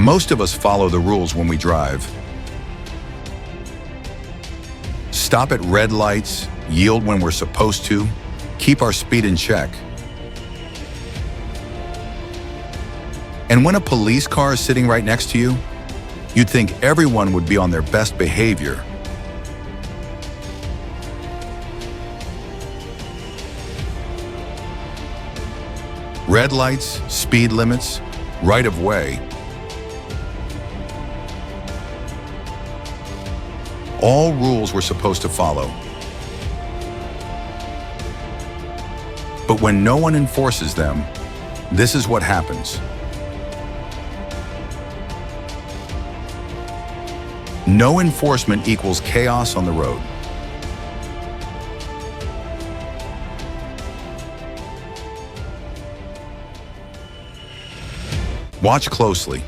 Most of us follow the rules when we drive. Stop at red lights, yield when we're supposed to, keep our speed in check. And when a police car is sitting right next to you, you'd think everyone would be on their best behavior. Red lights, speed limits, right of way. All rules we're supposed to follow. But when no one enforces them, this is what happens. No enforcement equals chaos on the road. Watch closely.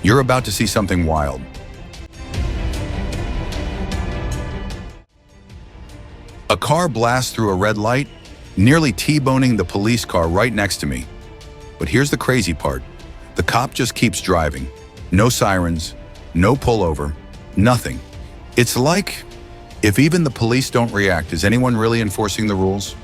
You're about to see something wild. A car blasts through a red light, nearly T-boning the police car right next to me. But here's the crazy part. The cop just keeps driving. No sirens, no pullover, nothing. It's like, if even the police don't react, is anyone really enforcing the rules?